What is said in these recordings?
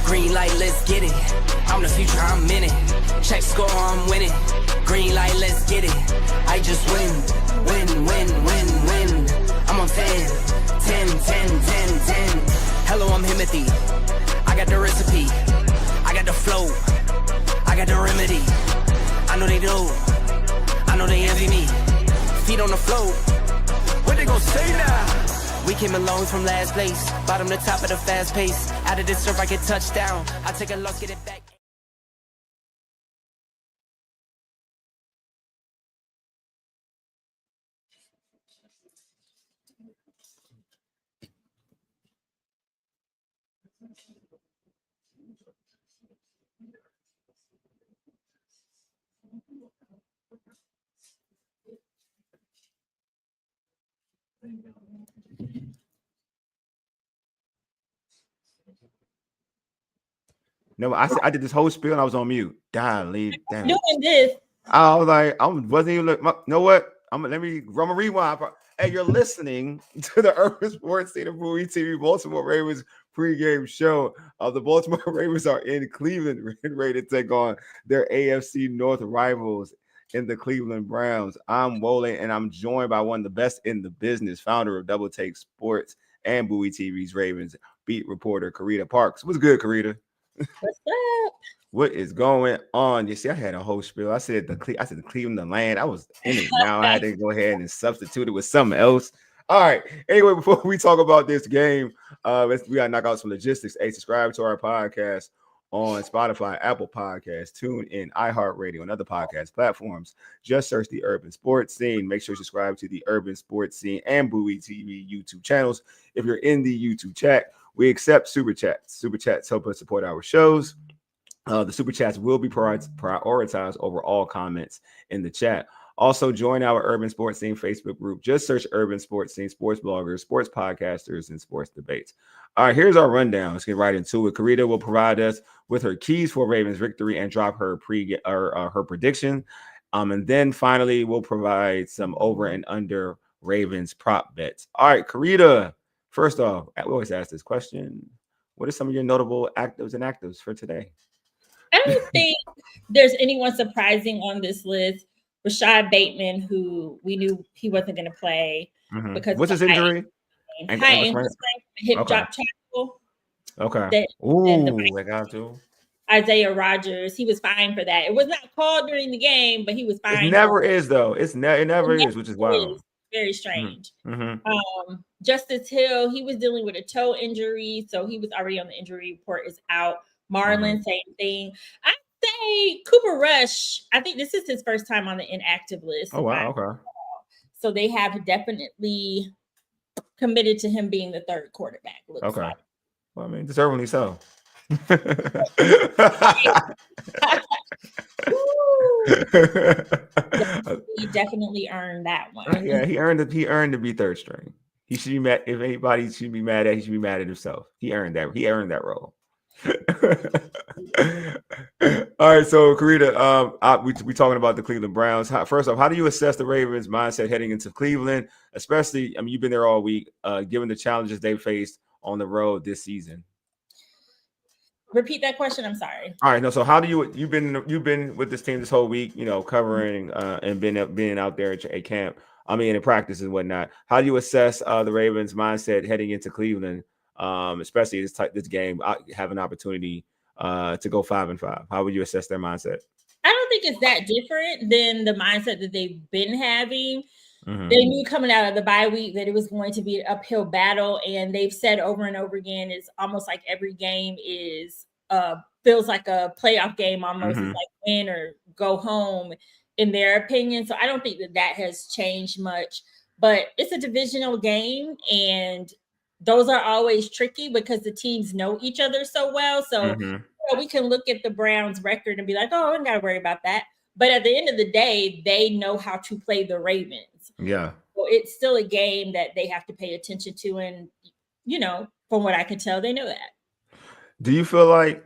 Green light, let's get it. I'm the future, I'm in it. Check score, I'm winning. Green light, let's get it. I just win. I'm on 10. Hello, I'm Himothy. I got the recipe. I got the flow. I got the remedy. I know they do. I know they envy me. Feet on the floor. What they gon' say now? We came along from last place. Bottom to top of the fast pace. Out of this surf, I get touchdown. I take a loss, get it back. No, I did this whole spiel and I was on mute. Leave. Damn. Doing this. I was like, I wasn't even look. You know what? I'm gonna rewind. Hey, you're listening to the Urban Sports Scene of Bowie TV Baltimore Ravens pregame show. The Baltimore Ravens are in Cleveland, ready to take on their AFC North rivals in the Cleveland Browns. I'm Wole, and I'm joined by one of the best in the business, founder of Double Take Sports and Bowie TV's Ravens beat reporter Carita Parks. What's good, Carita? What's up? What is going on? You see, I had a whole spiel. I said the Cleveland, the land. I was in it. Now I had to go ahead and substitute it with something else. All right. Anyway, before we talk about this game, we got to knock out some logistics. Hey, subscribe to our podcast on Spotify, Apple Podcasts, TuneIn, iHeartRadio, and other podcast platforms. Just search the Urban Sports Scene. Make sure you subscribe to the Urban Sports Scene and Bowie TV YouTube channels. If you're in the YouTube chat, we accept super chats. Super chats help us support our shows. The super chats will be prioritized over all comments in the chat. Also, join our Urban Sports Scene Facebook group. Just search Urban Sports Scene, sports bloggers, sports podcasters, and sports debates. All right, here's our rundown. Let's get right into it. Carita will provide us with her keys for Ravens victory and drop her her prediction. And then finally, we'll provide some over and under Ravens prop bets. All right, Carita. First off, we always ask this question. What are some of your notable actives and actives for today? I don't think there's anyone surprising on this list. Rashad Bateman, who we knew he wasn't going to play because what's his injury? High ankle sprain, hip drop tackle. Okay. I got to. Isaiah Rodgers, he was fine for that. It was not called during the game, but he was fine. It never is though. It never is, which is wild. Very strange. Justice Hill, he was dealing with a toe injury, so he was already on the injury report. Is out. Marlon, same thing. I say Cooper Rush. I think this is his first time on the inactive list. Oh wow, okay. So they have definitely committed to him being the third quarterback. Okay. Like. Well, I mean, deservedly so. He definitely earned that one. Yeah, he earned to be third string. He should be mad. If anybody should be mad at, he should be mad at himself. He earned that. He earned that role. All right, so Carita, we talking about the Cleveland Browns. First off, how do you assess the Ravens' mindset heading into Cleveland? Especially, I mean, you've been there all week, given the challenges they faced on the road this season. Repeat that question. I'm sorry. All right, no. So how do you've been with this team this whole week? You know, covering and being out there at camp. I mean, in practice and whatnot. How do you assess the Ravens' mindset heading into Cleveland? Especially this game, have an opportunity to go 5-5. How would you assess their mindset? I don't think it's that different than the mindset that they've been having. They knew coming out of the bye week that it was going to be an uphill battle, and they've said over and over again, it's almost like every game is feels like a playoff game almost. It's like win or go home in their opinion. So I don't think that has changed much, but it's a divisional game, and those are always tricky because the teams know each other so well. So we can look at the Browns record and be like, oh, I don't got to worry about that. But at the end of the day, they know how to play the Ravens. Yeah. So it's still a game that they have to pay attention to. And, you know, from what I can tell, they know that. Do you feel like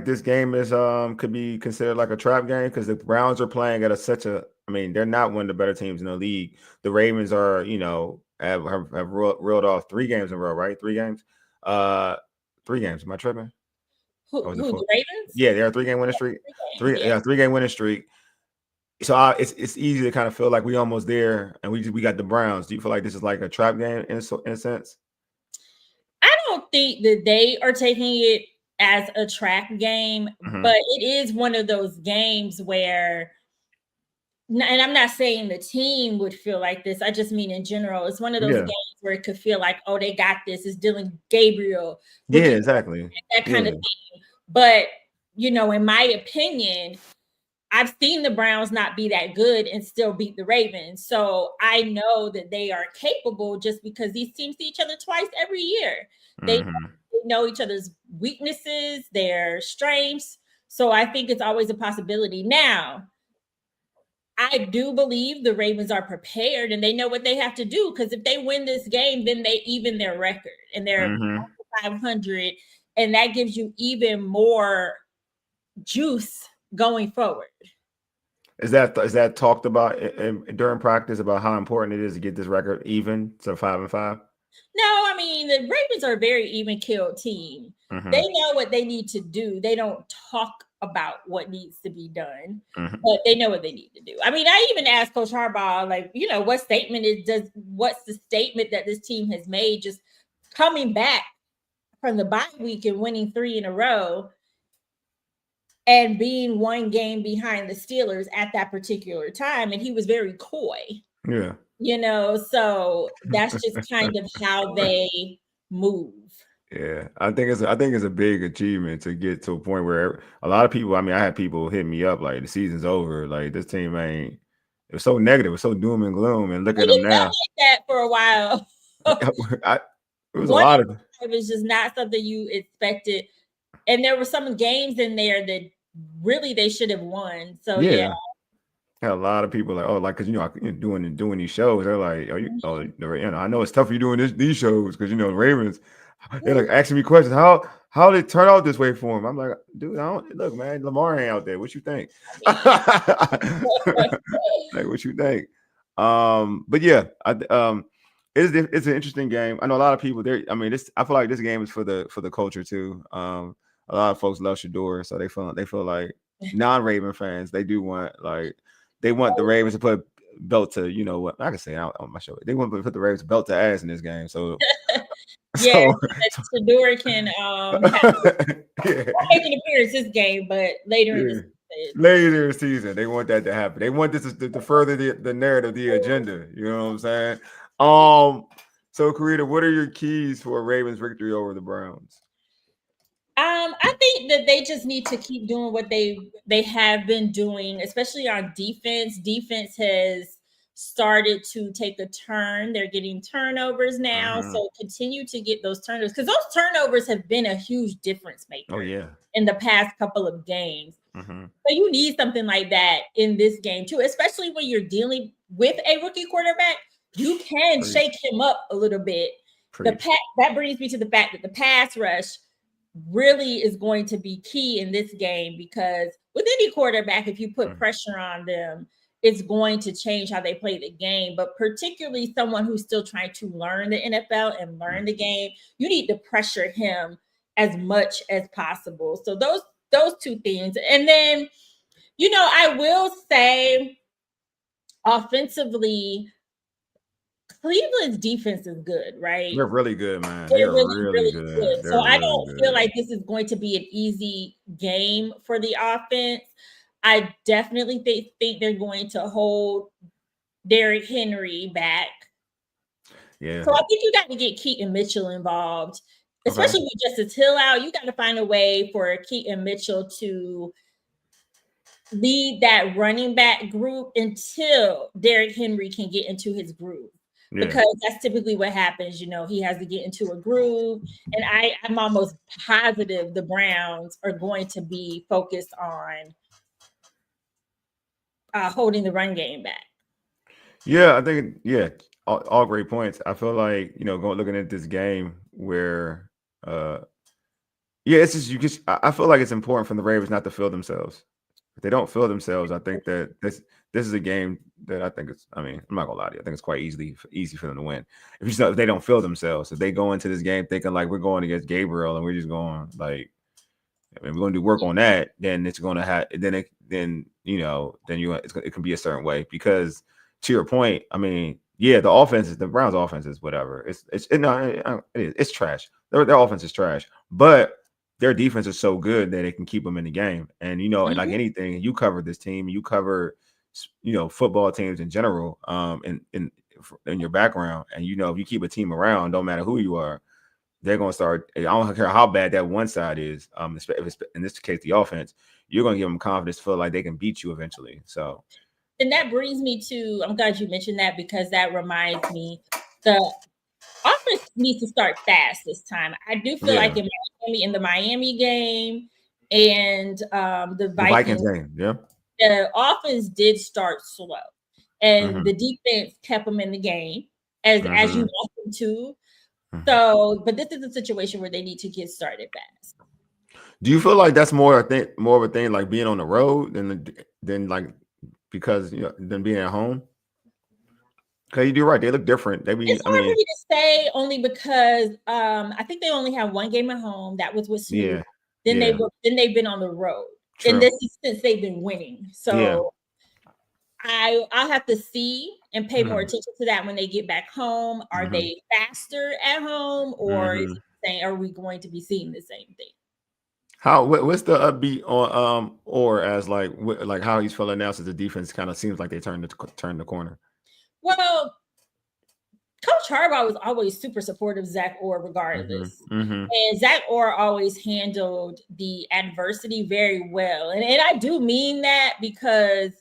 this game is could be considered like a trap game? Because the Browns are playing at I mean, they're not one of the better teams in the league. The Ravens are, you know, have reeled off 3 games in a row, right? 3 games. 3 games. Am I tripping? Or was it Who four? the Ravens? Yeah, they're a 3-game winning streak. Yeah. 3-game winning streak. So it's easy to kind of feel like we almost there, and we got the Browns. Do you feel like this is like a trap game in a sense? I don't think that they are taking it as a trap game, but it is one of those games where, and I'm not saying the team would feel like this. I just mean in general, it's one of those games where it could feel like, oh, they got this. It's Dylan Gabriel. Yeah, exactly. That kind of thing. But, in my opinion, I've seen the Browns not be that good and still beat the Ravens. So I know that they are capable just because these teams see each other twice every year. They know each other's weaknesses, their strengths. So I think it's always a possibility. Now, I do believe the Ravens are prepared and they know what they have to do, because if they win this game, then they even their record and they're 500, and that gives you even more juice going forward. Is that talked about during practice about how important it is to get this record even to 5-5? No, I mean, the Ravens are a very even-keeled team. They know what they need to do. They don't talk about what needs to be done, but they know what they need to do. I mean, I even asked Coach Harbaugh, like, what's the statement that this team has made just coming back from the bye week and winning 3 in a row and being 1 game behind the Steelers at that particular time. And he was very coy. Yeah. So that's just kind of how they move. Yeah, I think it's a big achievement to get to a point where a lot of people. I mean, I had people hit me up like the season's over, like this team ain't. It was so negative, it was so doom and gloom, and look at them now. Like that for a while. It was a lot of. It was just not something you expected, and there were some games in there that really they should have won. So yeah. Had a lot of people like, because doing these shows, they're like, I know it's tough for you doing these shows because the Ravens. They're like asking me questions. How did it turn out this way for him? I'm like, dude, look, man, Lamar ain't out there. What you think? Like, what you think? But yeah, it's an interesting game. I know a lot of people there. I mean, I feel like this game is for the culture too. A lot of folks love Shador, so they feel like non-Raven fans, they do want they want the Ravens to put belt to what I can say on my show. They want to put the Ravens belt to ass in this game. So. Yeah, Shador can make an appearance this game, but later in the season, they want that to happen. They want this to further the narrative, the agenda. You know what I'm saying? So Carita, what are your keys for a Ravens victory over the Browns? I think that they just need to keep doing what they have been doing, especially on defense. Defense has started to take a turn. They're getting turnovers now. So continue to get those turnovers, because those turnovers have been a huge difference maker in the past couple of games. So you need something like that in this game too, especially when you're dealing with a rookie quarterback. You can shake him up a little bit. That brings me to the fact that the pass rush really is going to be key in this game, because with any quarterback, if you put pressure on them, it's going to change how they play the game. But particularly someone who's still trying to learn the NFL and learn the game, you need to pressure him as much as possible. So those two things. And then, I will say offensively, Cleveland's defense is good, right? They're really good, man. They're really good. So I don't feel like this is going to be an easy game for the offense. I definitely think they're going to hold Derrick Henry back. Yeah. So I think you got to get Keaton Mitchell involved, especially with Justice Hill out. You got to find a way for Keaton Mitchell to lead that running back group until Derrick Henry can get into his groove. Because that's typically what happens. He has to get into a groove. And I'm almost positive the Browns are going to be focused on holding the run game back. Yeah, I think, all great points. I feel like, looking at this game where, it's just, I feel like it's important for the Ravens not to feel themselves. If they don't feel themselves, I think that this is a game that I think I'm not gonna lie to you. I think it's quite easy for them to win. If they don't feel themselves, if they go into this game thinking like we're going against Gabriel and we're just going like, we're going to do work on that, then it's going to have it can be a certain way because to your point, I mean, yeah, the Browns offense is whatever. It's trash. Their offense is trash, but their defense is so good that it can keep them in the game. And and like anything, you cover this team, you cover football teams in general, in your background, and if you keep a team around, don't matter who you are, they're going to start. I don't care how bad that one side is. If it's, in this case, the offense, you're going to give them confidence, feel like they can beat you eventually. So, and that brings me to, I'm glad you mentioned that because that reminds me the offense needs to start fast this time. I do feel like in the Miami game and the Vikings game, the offense did start slow, and the defense kept them in the game as you want them to. So, but this is a situation where they need to get started fast. Do you feel like that's more of a thing like being on the road than like because than being at home? Because you do right, they look different. It's hard for me to say only because I think they only have one game at home. That was with Snoop. Then they've been on the road, and this is since they've been winning. So I'll have to see and pay more attention to that when they get back home. Are they faster at home, or is it saying, are we going to be seeing the same thing? What's the upbeat on or as like how he's feeling now since the defense kind of seems like they turned the corner? Well, Coach Harbaugh was always super supportive of Zach Orr regardless. And Zach Orr always handled the adversity very well. And I do mean that because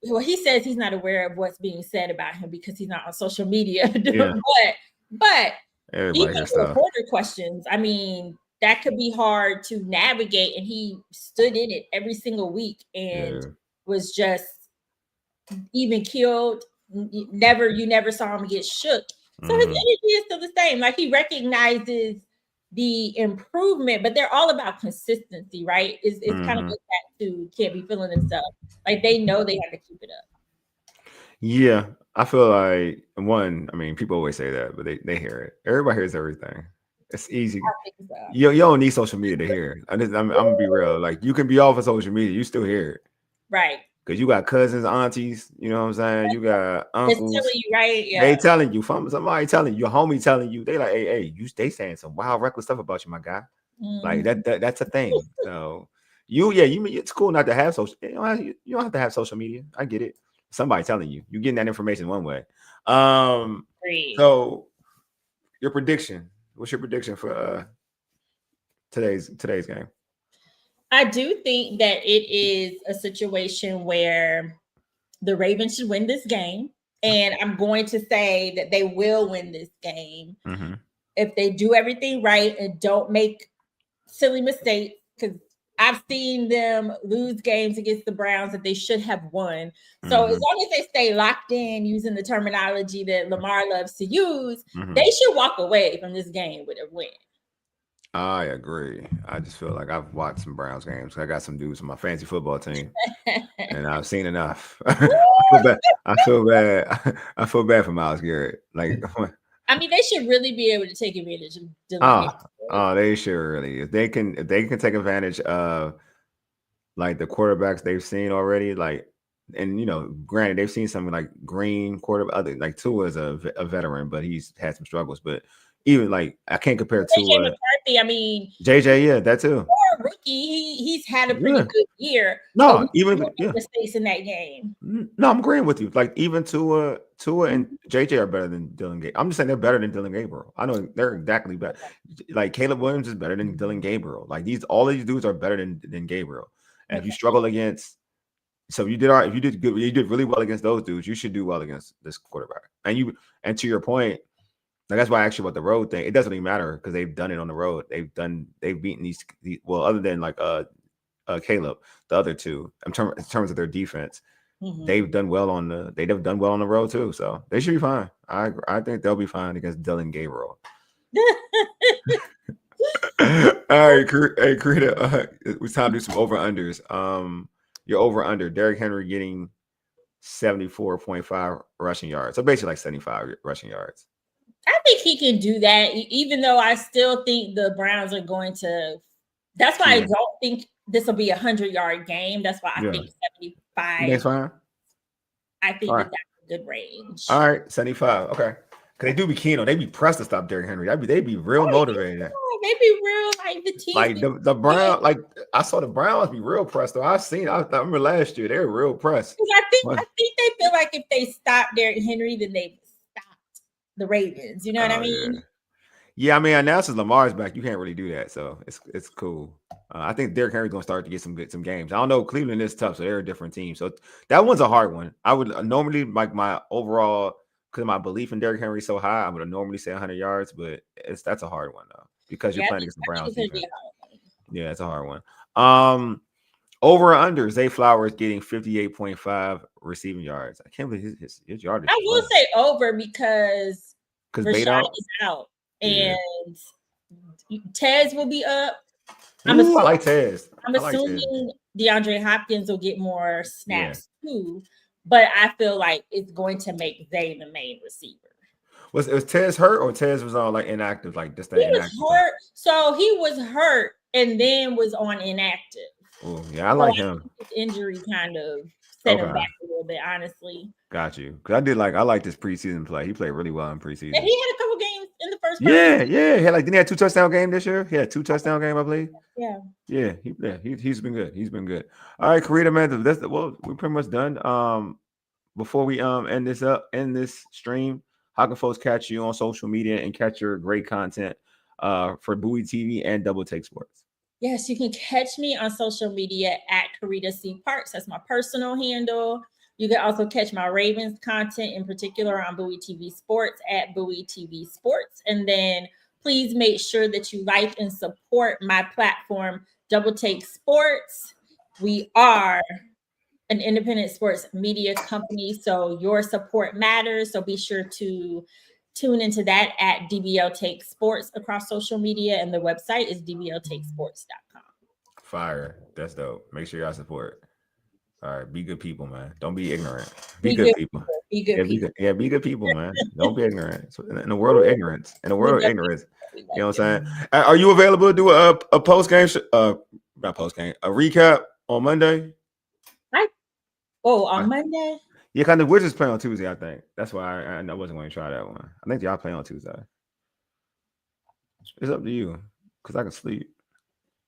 he says he's not aware of what's being said about him because he's not on social media. But even reporter questions, I mean, that could be hard to navigate. And he stood in it every single week and was just even killed. You never saw him get shook. So his energy is still the same. Like he recognizes the improvement, but they're all about consistency, right? It's kind of like that too. Can't be feeling themselves. Like they know they have to keep it up. Yeah, I feel like I mean, people always say that, but they hear it. Everybody hears everything. It's easy. You don't need social media to hear it. I'm gonna be real. Like you can be off of social media, you still hear it. Right. Because you got cousins, aunties, you know what I'm saying? You got uncles. Telling you, right? Yeah. They telling you, somebody telling you, your homie telling you, they like, hey, they saying some wild, reckless stuff about you, my guy. Like that's a thing. So it's cool not to have social. You don't have to have social media. I get it. Somebody telling you, you're getting that information one way. So your prediction. What's your prediction for today's game? I do think that it is a situation where the Ravens should win this game. And I'm going to say that they will win this game if they do everything right and don't make silly mistakes. Because I've seen them lose games against the Browns that they should have won. So as long as they stay locked in using the terminology that Lamar loves to use, they should walk away from this game with a win. I agree. I just feel like I've watched some Browns games. I got some dudes on my fantasy football team, and I've seen enough. I feel bad. I feel bad for Myles Garrett. Like, I mean, they should really be able to take advantage of Dylan. They should really. If they can take advantage of like the quarterbacks they've seen already, like, and granted they've seen something like Green quarterback, like Tua is a veteran, but he's had some struggles, but. Even like I can't compare to JJ McCarthy. I mean, JJ, that too. For a rookie, he's had a pretty good year. No, even mistakes in that game. No, I'm agreeing with you. Like even Tua and JJ are better than Dylan Gabriel. I'm just saying they're better than Dylan Gabriel. I know they're exactly better. Like Caleb Williams is better than Dylan Gabriel. Like all these dudes are better than Gabriel. And if you struggle against, so you did good, you did really well against those dudes. You should do well against this quarterback. And to your point. Like that's why I asked you about the road thing. It doesn't even matter because they've done it on the road. They've beaten these well, other than like Caleb, the other two in terms of their defense, they've done well on the road too. So they should be fine. I think they'll be fine against Dylan Gabriel. All right, hey Carita, it's time to do some over unders. Your over under Derrick Henry getting 74.5 rushing yards, so basically like 75 rushing yards. I think he can do that, even though I still think the Browns are going to That's why I don't think this will be a 100-yard game. That's why I think 75. That's fine. I think that's a good range. All right, 75. Okay. Cause they do be keen on. They be pressed to stop Derrick Henry. They be real motivated. They be real like the team. Like the Brown. Like I saw the Browns be real pressed. Though I remember last year they were real pressed. I think they feel like if they stop Derrick Henry, then they stopped the Ravens. You know what I mean? Yeah, I mean now since Lamar's back, you can't really do that. So it's cool. I think Derrick Henry's gonna start to get some games. I don't know. Cleveland is tough, so they're a different team. So that one's a hard one. I would normally like my overall. Because my belief in Derrick Henry is so high, I would normally say 100 yards, but that's a hard one though because you're playing against the Browns defense. Yeah, it's a hard one. Over or under, Zay Flowers getting 58.5 receiving yards. I can't believe his yardage. I will say over because Rashad is out and Tez will be up. I like Tez. I'm assuming DeAndre Hopkins will get more snaps too. But I feel like it's going to make Zay the main receiver. Was Tez hurt or Tez was on like inactive, like just that he inactive? Was hurt. So he was hurt and then was on inactive. Oh yeah, I like him. His injury kind of set him back a little bit, honestly. Got you. Because I like this preseason play. He played really well in preseason. And he had a couple games in the first. Yeah. He had didn't he have 2 touchdown game this year? He had 2 touchdown game, I believe. Yeah. He's been good. He's been good. All right, Carita, man. We're pretty much done. Before we end this stream, how can folks catch you on social media and catch your great content for Bowie TV and Double Take Sports? Yes, you can catch me on social media at Carita C. Parks. That's my personal handle. You can also catch my Ravens content, in particular on Bowie TV Sports at Bowie TV Sports. And then please make sure that you like and support my platform, Double Take Sports. We are an independent sports media company, so your support matters. So be sure to tune into that at DBL Take Sports across social media, and the website is dbltakesports.com. Fire. That's dope. Make sure y'all support. All right, be good people, man. Don't be ignorant. Be good people. Be good people. Be good people, man. Don't be ignorant. So in the world of ignorance, you know what I'm saying? Are you available to do a post game? Not post game. A recap on Monday. On Monday. Yeah, kind of. We're just playing on Tuesday, I think. That's why I wasn't going to try that one. I think y'all play on Tuesday. It's up to you, because I can sleep.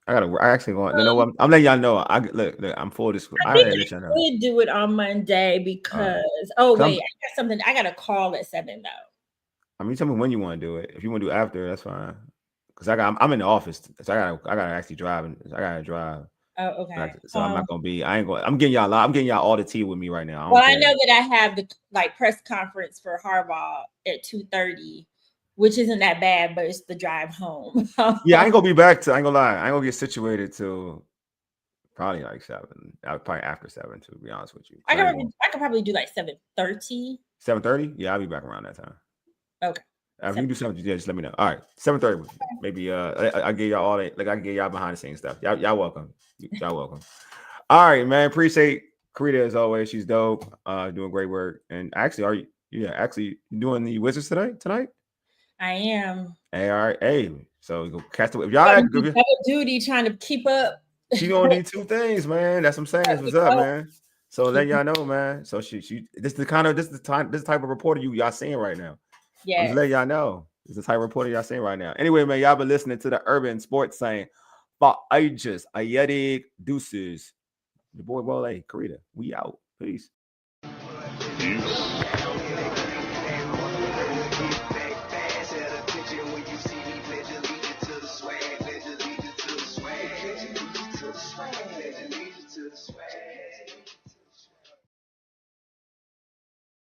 I actually going. You know what? I'm letting y'all know. Look. I'm full of this. I think I would do it on Monday because. I got something. I got a call at 7 though. I mean, tell me when you want to do it. If you want to do it after, that's fine. Because I'm in the office, so I gotta actually drive. I gotta drive. Oh, okay. So I'm not gonna be. I'm getting y'all all the tea with me right now. I know that I have the press conference for Harbaugh at 2:30, which isn't that bad, but it's the drive home. Yeah, I ain't gonna be back I ain't gonna lie. I ain't gonna get situated till probably like 7. Probably after 7, to be honest with you. I could probably do like 7:30. 7:30? Yeah, I'll be back around that time. Okay. If you can do something, just let me know. All right, 7:30. Maybe I give y'all all that. Like I can get y'all behind the scenes stuff. Y'all welcome. Y'all welcome. All right, man. Appreciate Carita as always. She's dope. Doing great work. And actually, actually doing the Wizards tonight? I am. Hey, all right. Hey, so go catch the. If y'all double duty trying to keep up. She gonna need 2 things, man. That's what I'm saying. That's what's up, man. So let y'all know, man. So she this is the type of reporter y'all seeing right now. Yeah. I'm just letting y'all know. This is the type of reporter y'all seeing right now. Anyway, man, y'all been listening to the Urban Sports saying for ages, Ayedig Deuces. The boy Wole, Carita. We out. Peace. Peace.